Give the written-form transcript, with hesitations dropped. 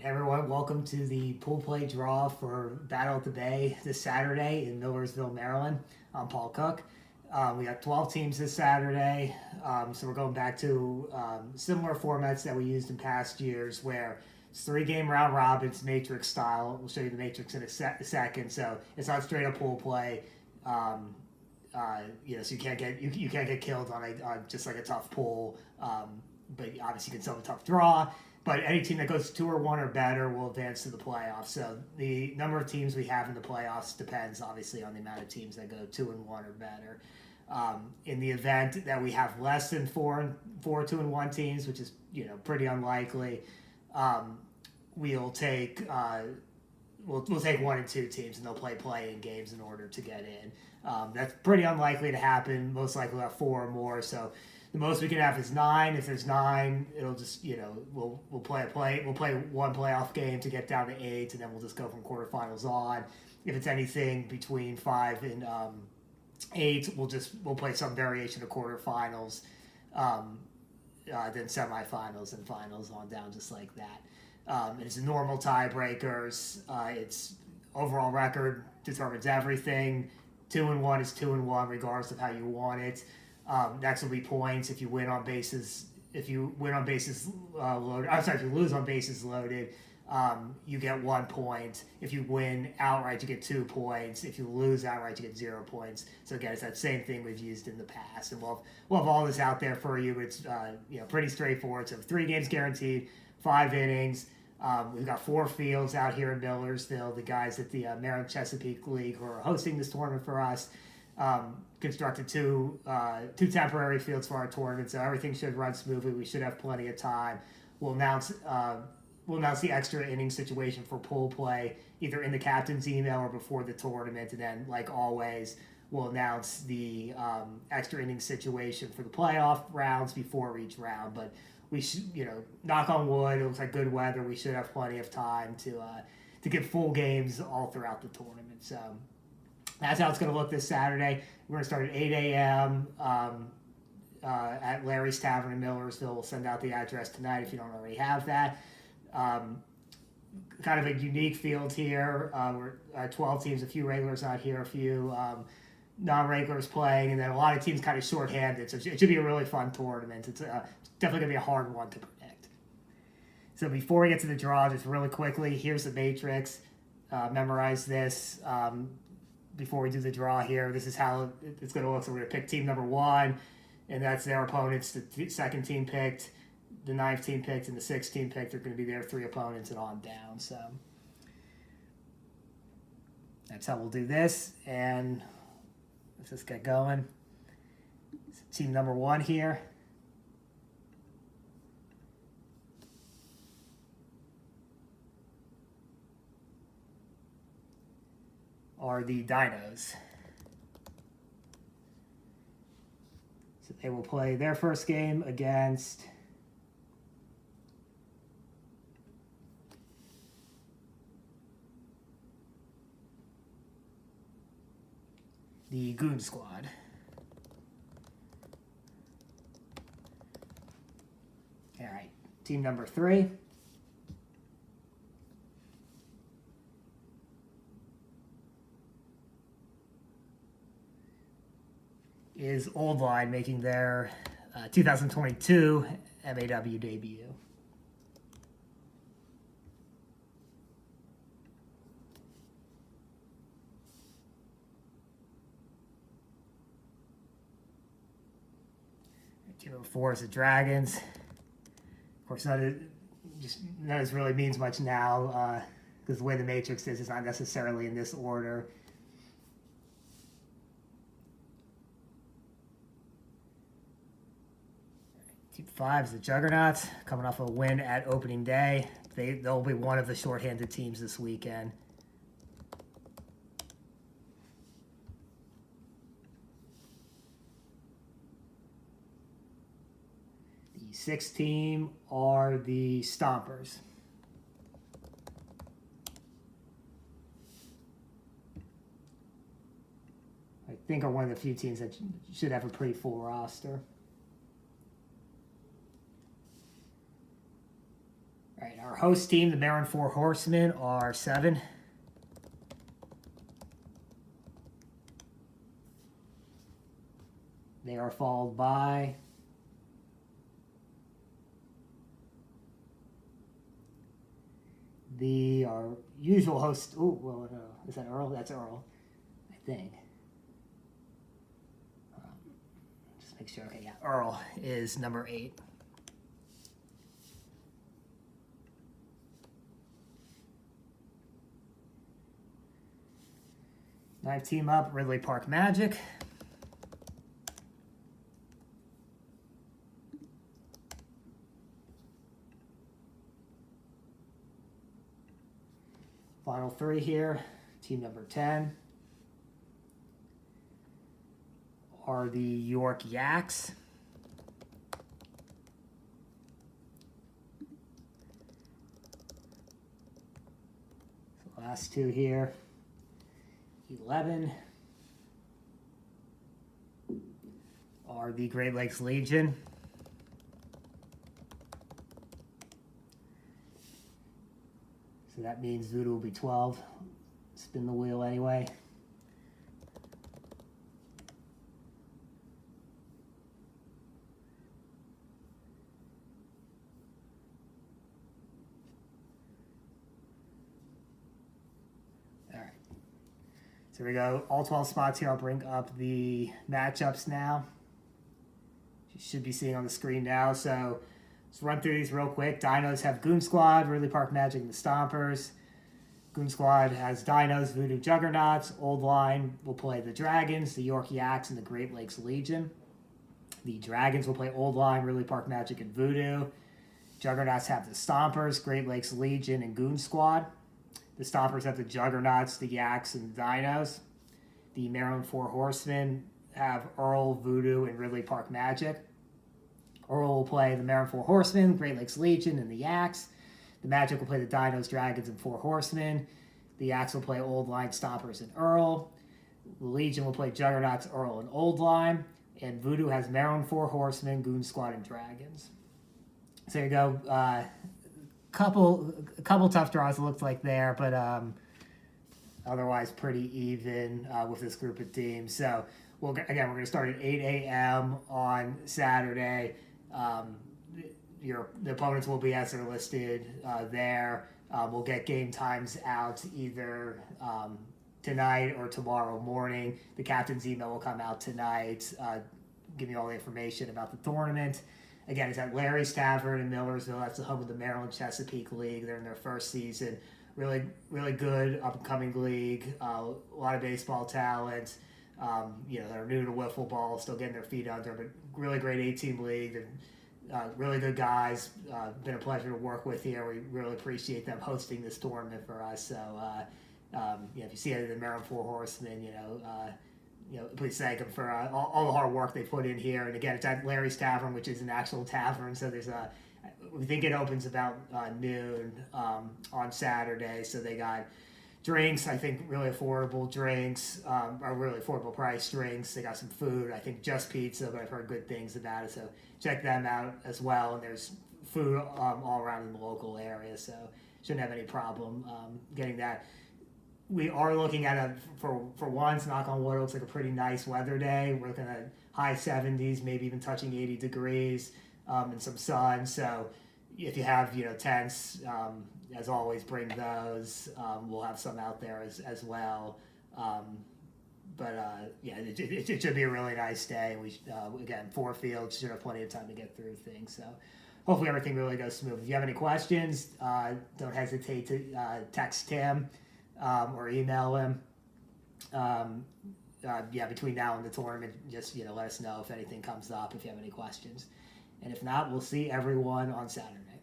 Everyone, welcome to the pool play draw for Battle at the Bay this Saturday in Millersville, Maryland. I'm Paul Cook. We got 12 teams this Saturday, so we're going back to similar formats that we used in past years where it's 3-game round robins, matrix style. We'll show you the matrix in a second, so it's not straight up pool play. So you can't get killed on just like a tough pool, but obviously you can still have a tough draw. But any team that goes 2 or 1 or better will advance to the playoffs. So the number of teams we have in the playoffs depends obviously on the amount of teams that go 2 and 1 or better. In the event that we have less than 4 2 and 1 teams, which is pretty unlikely, we'll take 1 and 2 teams and they'll play play-in games in order to get in. That's pretty unlikely to happen. Most likely we'll have 4 or more. So the most we can have is 9. If there's 9, it'll just we'll play 1 playoff game to get down to 8, and then we'll just go from quarterfinals on. If it's anything between 5 and 8, we'll play some variation of quarterfinals, then semifinals and finals on down just like that. It's normal tiebreakers. It's overall record determines everything. 2 and 1 is 2 and 1 regardless of how you want it. Next will be points. If you win on bases, loaded. If you lose on bases loaded, you get 1 point. If you win outright, you get 2 points. If you lose outright, you get 0 points. So again, it's that same thing we've used in the past, and we'll have all this out there for you. It's pretty straightforward. So 3 games guaranteed, 5 innings. We've got 4 fields out here in Millersville. The guys at the Maryland Chesapeake League who are hosting this tournament for us constructed 2 temporary fields for our tournament, so everything should run smoothly. We should have plenty of time. We'll announce the extra inning situation for pool play either in the captain's email or before the tournament, and then like always we'll announce the extra inning situation for the playoff rounds before each round. But we should, knock on wood, it looks like good weather. We should have plenty of time to get full games all throughout the tournament. So that's how it's going to look this Saturday. We're going to start at 8 a.m. At Larry's Tavern in Millersville. We'll send out the address tonight if you don't already have that. Kind of a unique field here. We're 12 teams, a few regulars out here, a few non-regulars playing, and then a lot of teams kind of shorthanded. So it should be a really fun tournament. It's definitely going to be a hard one to predict. So before we get to the draw, just really quickly, here's the matrix. Memorize this. Before we do the draw here, this is how it's going to look. So we're going to pick team number 1, and that's their opponents. The second team picked, the 9th team picked, and the 6th team picked are going to be their 3 opponents and on down. So that's how we'll do this, and let's just get going. So team number 1 here. Are the Dinos. So they will play their first game against the Goon Squad. All right, team number 3. Is Old Line making their 2022 MAW debut. Team number 4 is the Dragons. Of course, none of this really means much now because the way the matrix is, it's not necessarily in this order. Team 5 is the Juggernauts, coming off a win at opening day. They'll be one of the shorthanded teams this weekend. The 6th team are the Stompers. I think are one of the few teams that should have a pretty full roster. Our host team, the Maryland Four Horsemen, are 7. They are followed by our usual host. Oh, well, no. Is that Earl? That's Earl, I think. Just make sure. Okay, yeah. Earl is number 8. Ninth team up, Ridley Park Magic. Final 3 here. Team number 10 are the York Yaks. The last 2 here. 11 are the Great Lakes Legion. So that means Voodoo will be 12. Spin the wheel anyway. All right. So here we go. All 12 spots here. I'll bring up the matchups now. You should be seeing on the screen now. So let's run through these real quick. Dinos have Goon Squad, Ridley Park Magic, and the Stompers. Goon Squad has Dinos, Voodoo Juggernauts. Old Line will play the Dragons, the York Yaks, and the Great Lakes Legion. The Dragons will play Old Line, Ridley Park Magic, and Voodoo. Juggernauts have the Stompers, Great Lakes Legion, and Goon Squad. The Stompers have the Juggernauts, the Yaks, and the Dinos. The Maryland Four Horsemen have Earl, Voodoo, and Ridley Park Magic. Earl will play the Maryland Four Horsemen, Great Lakes Legion, and the Yaks. The Magic will play the Dinos, Dragons, and Four Horsemen. The Yaks will play Old Line, Stompers, and Earl. The Legion will play Juggernauts, Earl, and Old Line. And Voodoo has Maryland Four Horsemen, Goon Squad, and Dragons. So there you go. Couple tough draws it looks like there, but otherwise pretty even with this group of teams. So we're going to start at 8 a.m. on Saturday. The opponents will be as they're listed there. We'll get game times out either tonight or tomorrow morning. The captain's email will come out tonight, giving you all the information about the tournament. Again, it's at Larry's Tavern in Millersville. That's the home of the Maryland Chesapeake League. They're in their first season. Really, really good up-and-coming league. A lot of baseball talent. They're new to wiffle ball, still getting their feet under, but really great 8-team league. They're really good guys. Been a pleasure to work with here. We really appreciate them hosting this tournament for us. So, if you see any of the Maryland Four Horsemen, please thank them for all the hard work they put in here. And again, it's at Larry's Tavern, which is an actual tavern. So we think it opens about noon on Saturday. So they got drinks, I think really affordable drinks, or really affordable price drinks. They got some food, I think just pizza, but I've heard good things about it. So check them out as well. And there's food all around in the local area. So shouldn't have any problem getting that. We are looking at for once, knock on wood, it looks like a pretty nice weather day. We're looking at high 70s, maybe even touching 80 degrees, and some sun. So if you have, tents, as always, bring those. We'll have some out there as well. It should be a really nice day. Again, 4 fields, should have plenty of time to get through things. So hopefully everything really goes smooth. If you have any questions, don't hesitate to text Tim. Or email him. Between now and the tournament, just let us know if anything comes up, if you have any questions. And if not, we'll see everyone on Saturday.